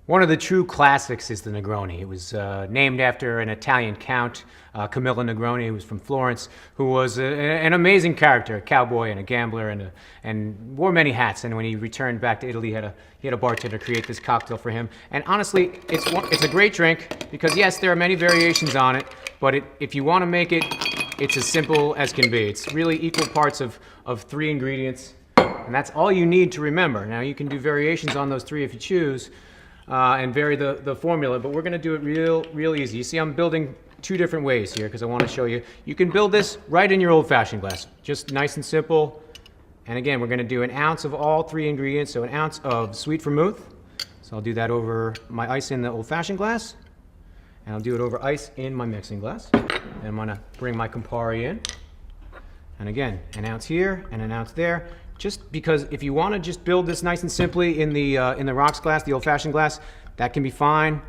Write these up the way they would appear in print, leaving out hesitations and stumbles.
One of the true classics is the Negroni. It was named after an Italian count, Camillo Negroni, who was from Florence, who was an amazing character, a cowboy and a gambler, and wore many hats. And when he returned back to Italy, he had a bartender create this cocktail for him. And honestly, it's a great drink because yes, there are many variations on it, but if you want to make it, it's as simple as can be. It's really equal parts of 3 ingredients, and that's all you need to remember. Now you can do variations on those 3 if you choose. And vary the formula, but we're going to do it real easy. You see, I'm building 2 different ways here because I want to show you. You can build this right in your old-fashioned glass, just nice and simple. And again, we're going to do 1 ounce of all 3 ingredients, so 1 ounce of sweet vermouth. So I'll do that over my ice in the old-fashioned glass, and I'll do it over ice in my mixing glass. And I'm going to bring my Campari in, and again, 1 ounce here and 1 ounce there. Just because if you want to just build this nice and simply in the rocks glass, the old-fashioned glass, that can be fine.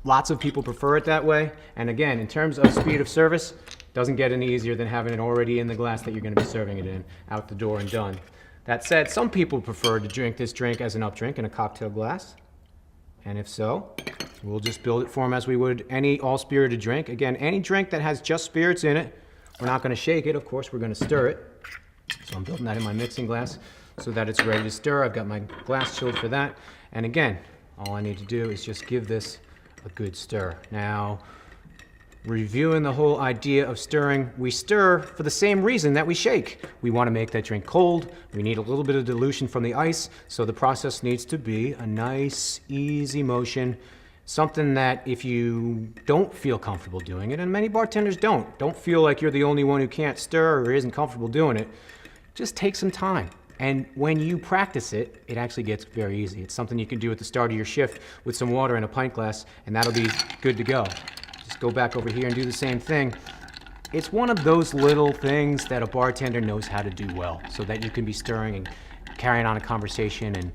Lots of people prefer it that way. And again, in terms of speed of service, doesn't get any easier than having it already in the glass that you're going to be serving it in, out the door and done. That said, some people prefer to drink this drink as an up drink in a cocktail glass. And if so, we'll just build it for them as we would any all-spirited drink. Again, any drink that has just spirits in it, we're not going to shake it. Of course, we're going to stir it. So I'm building that in my mixing glass so that it's ready to stir. I've got my glass chilled for that. And again, all I need to do is just give this a good stir. Now, reviewing the whole idea of stirring, we stir for the same reason that we shake. We want to make that drink cold. We need a little bit of dilution from the ice. So the process needs to be a nice, easy motion. Something that if you don't feel comfortable doing it, and many bartenders don't feel like you're the only one who can't stir or isn't comfortable doing it, just take some time. And when you practice it, it actually gets very easy. It's something you can do at the start of your shift with some water in a pint glass, and that'll be good to go. Just go back over here and do the same thing. It's one of those little things that a bartender knows how to do well, so that you can be stirring and carrying on a conversation and,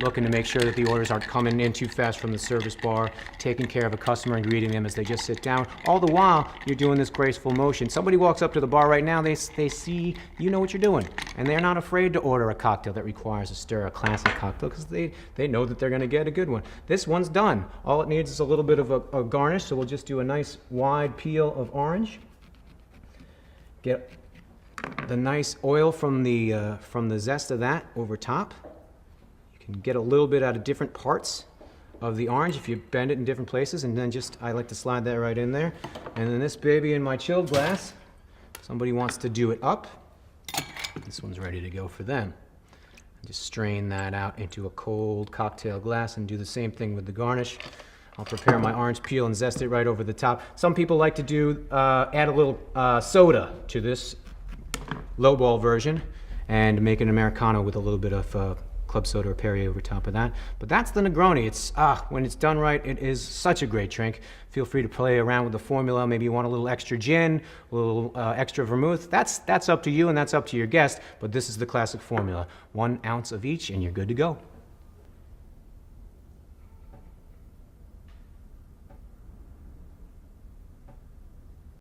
looking to make sure that the orders aren't coming in too fast from the service bar, taking care of a customer and greeting them as they just sit down. All the while, you're doing this graceful motion. Somebody walks up to the bar right now, they see you know what you're doing, and they're not afraid to order a cocktail that requires a stir, a classic cocktail, because they know that they're going to get a good one. This one's done. All it needs is a little bit of a garnish, so we'll just do a nice wide peel of orange. Get the nice oil from the zest of that over top. You can get a little bit out of different parts of the orange if you bend it in different places, and then I like to slide that right in there. And then this baby in my chilled glass, somebody wants to do it up. This one's ready to go for them. Just strain that out into a cold cocktail glass and do the same thing with the garnish. I'll prepare my orange peel and zest it right over the top. Some people like to add a little soda to this lowball version and make an Americano with a little bit of club soda or Perrier over top of that. But that's the Negroni. When it's done right, it is such a great drink. Feel free to play around with the formula. Maybe you want a little extra gin, a little extra vermouth. That's up to you and that's up to your guest, but this is the classic formula. 1 ounce of each and you're good to go.